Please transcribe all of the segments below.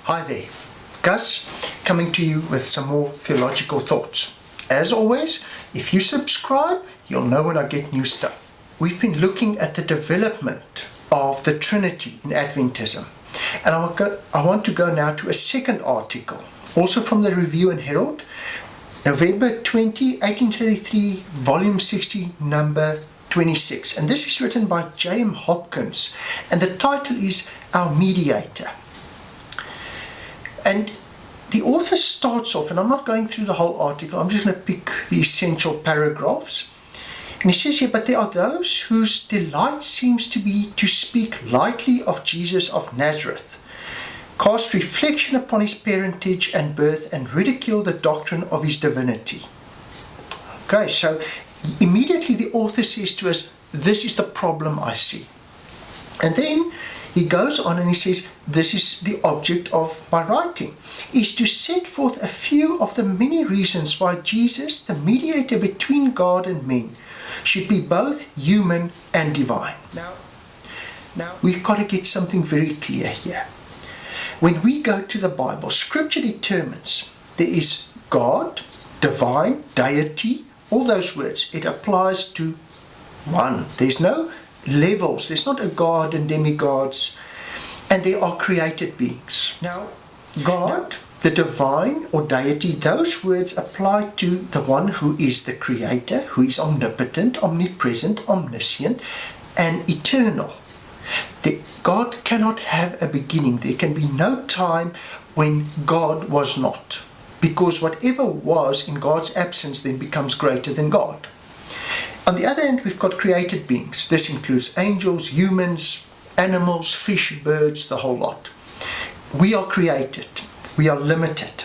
Hi there, Gus, coming to you with some more theological thoughts. As always, if you subscribe, you'll know when I get new stuff. We've been looking at the development of the Trinity in Adventism. And I want to go now to a second article, also from the Review and Herald, November 20, 1833, volume 60, number 26. And this is written by J.M. Hopkins, and the title is Our Mediator. And the author starts off, and I'm not going through the whole article, I'm just going to pick the essential paragraphs. And he says here, but there are those whose delight seems to be to speak lightly of Jesus of Nazareth, cast reflection upon his parentage and birth, and ridicule the doctrine of his divinity. Okay, so immediately the author says to us, this is the problem I see. And then he goes on and he says, this is the object of my writing, is to set forth a few of the many reasons why Jesus, the mediator between God and men, should be both human and divine. Now we've got to get something very clear here. When we go to the Bible, Scripture determines there is God, divine, deity, all those words. It applies to one. There's no levels. There's not a God and demigods. And there are created beings. Now, God, the divine or deity, those words apply to the one who is the creator, who is omnipotent, omnipresent, omniscient, and eternal. God cannot have a beginning. There can be no time when God was not, because whatever was in God's absence then becomes greater than God. On the other hand, we've got created beings. This includes angels, humans, animals, fish, birds, the whole lot. We are created. We are limited.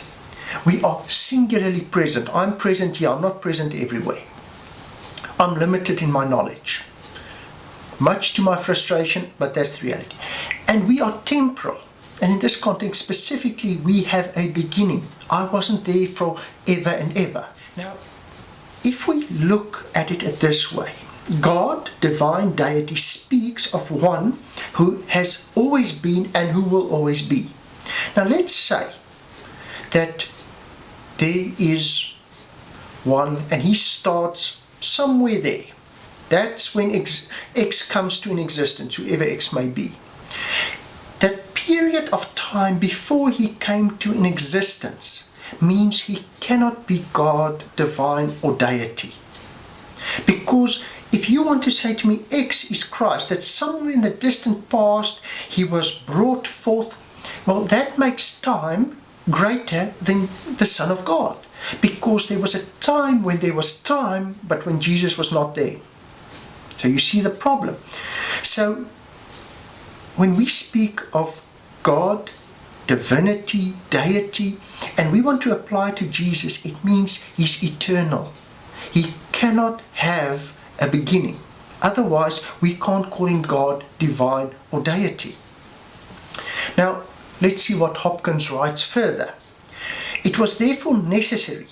We are singularly present. I'm present here. I'm not present everywhere. I'm limited in my knowledge. Much to my frustration, but that's the reality. And we are temporal. And in this context specifically, we have a beginning. I wasn't there for ever and ever. Now, if we look at it this way, God, divine deity, speaks of one who has always been and who will always be. Now let's say that there is one and he starts somewhere there. That's when X comes to an existence, whoever X may be. That period of time before he came to an existence means he cannot be God, divine, or deity. Because if you want to say to me X is Christ, that somewhere in the distant past he was brought forth, well, that makes time greater than the Son of God. Because there was a time when there was time, but when Jesus was not there. So you see the problem. So when we speak of God, divinity, deity, and we want to apply to Jesus, it means he's eternal. He cannot have a beginning. Otherwise, we can't call him God, divine, or deity. Now, let's see what Hopkins writes further. It was therefore necessary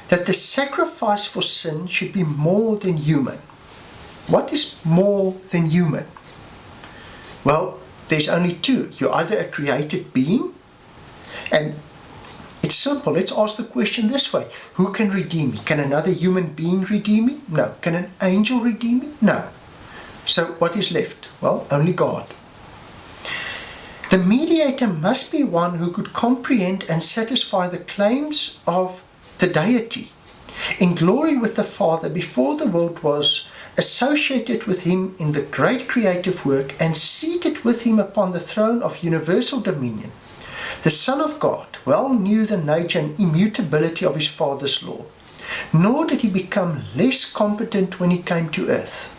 that the sacrifice for sin should be more than human. What is more than human? Well, there's only two. You're either a created being, and it's simple. Let's ask the question this way. Who can redeem me? Can another human being redeem me? No. Can an angel redeem me? No. So what is left? Well, only God. The mediator must be one who could comprehend and satisfy the claims of the deity. In glory with the Father before the world was, associated with him in the great creative work, and seated with him upon the throne of universal dominion. The Son of God well knew the nature and immutability of his Father's law, nor did he become less competent when he came to earth.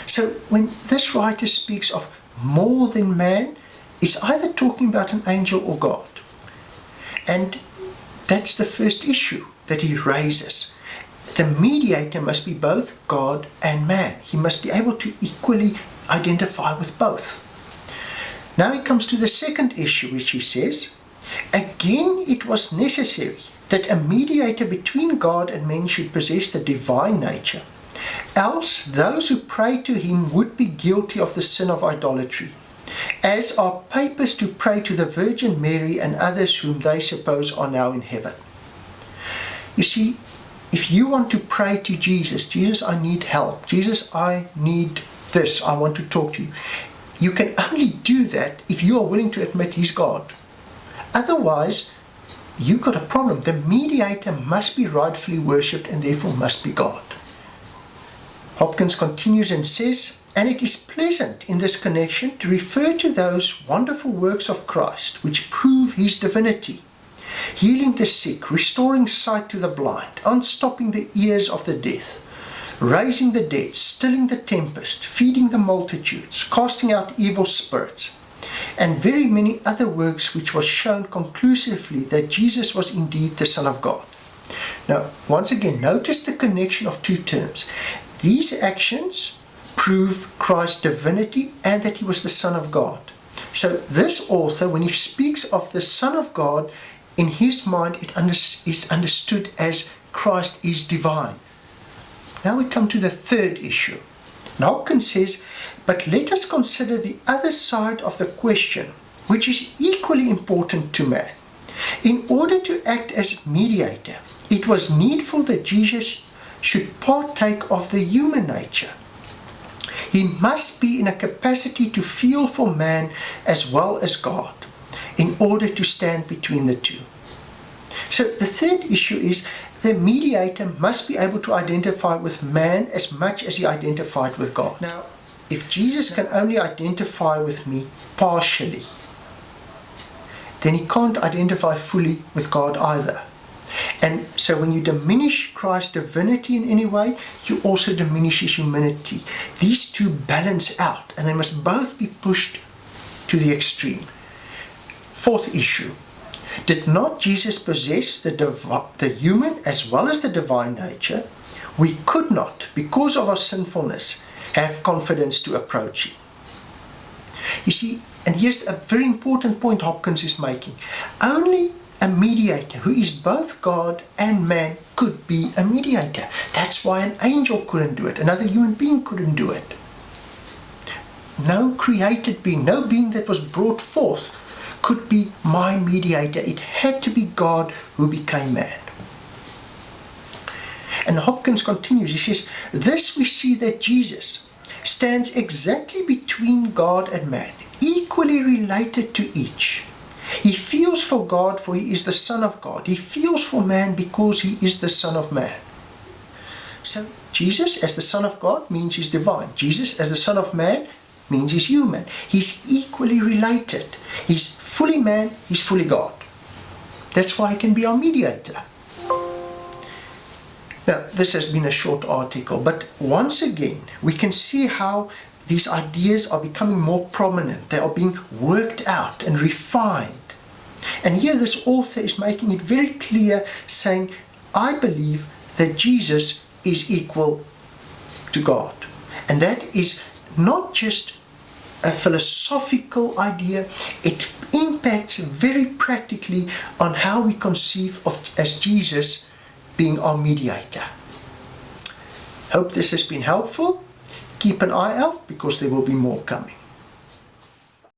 So when this writer speaks of more than man, he's either talking about an angel or God. And that's the first issue that he raises. The mediator must be both God and man. He must be able to equally identify with both. Now he comes to the second issue, which he says, again it was necessary that a mediator between God and men should possess the divine nature, else those who pray to him would be guilty of the sin of idolatry, as are papers to pray to the Virgin Mary and others whom they suppose are now in heaven. You see, if you want to pray to Jesus, Jesus, I need help. Jesus, I need this. I want to talk to you. You can only do that if you are willing to admit He's God. Otherwise, you've got a problem. The mediator must be rightfully worshipped and therefore must be God. Hopkins continues and says, and it is pleasant in this connection to refer to those wonderful works of Christ which prove His divinity, healing the sick, restoring sight to the blind, unstopping the ears of the deaf, raising the dead, stilling the tempest, feeding the multitudes, casting out evil spirits, and very many other works which was shown conclusively that Jesus was indeed the Son of God. Now, once again, notice the connection of two terms. These actions prove Christ's divinity and that He was the Son of God. So this author, when he speaks of the Son of God, in his mind it is understood as Christ is divine. Now we come to the third issue. And Hopkins says, but let us consider the other side of the question, which is equally important to man. In order to act as mediator, it was needful that Jesus should partake of the human nature. He must be in a capacity to feel for man as well as God, in order to stand between the two. So the third issue is the mediator must be able to identify with man as much as he identified with God. Now, if Jesus can only identify with me partially, then He can't identify fully with God either. And so when you diminish Christ's divinity in any way, you also diminish His humanity. These two balance out, and they must both be pushed to the extreme. Fourth issue. Did not Jesus possess the human as well as the divine nature? We could not, because of our sinfulness, have confidence to approach Him. You see, and here's a very important point Hopkins is making. Only a mediator who is both God and man could be a mediator. That's why an angel couldn't do it. Another human being couldn't do it. No created being, no being that was brought forth could be my mediator. It had to be God who became man. And Hopkins continues, he says, this we see that Jesus stands exactly between God and man, equally related to each. He feels for God, for He is the Son of God. He feels for man because He is the Son of man. So Jesus as the Son of God means He's divine. Jesus as the Son of man means He's human. He's equally related. He's fully man, He's fully God. That's why He can be our mediator. Now, this has been a short article, but once again, we can see how these ideas are becoming more prominent. They are being worked out and refined. And here this author is making it very clear, saying, I believe that Jesus is equal to God. And that is not just a philosophical idea, it impacts very practically on how we conceive of as Jesus being our mediator. Hope this has been helpful. Keep an eye out because there will be more coming.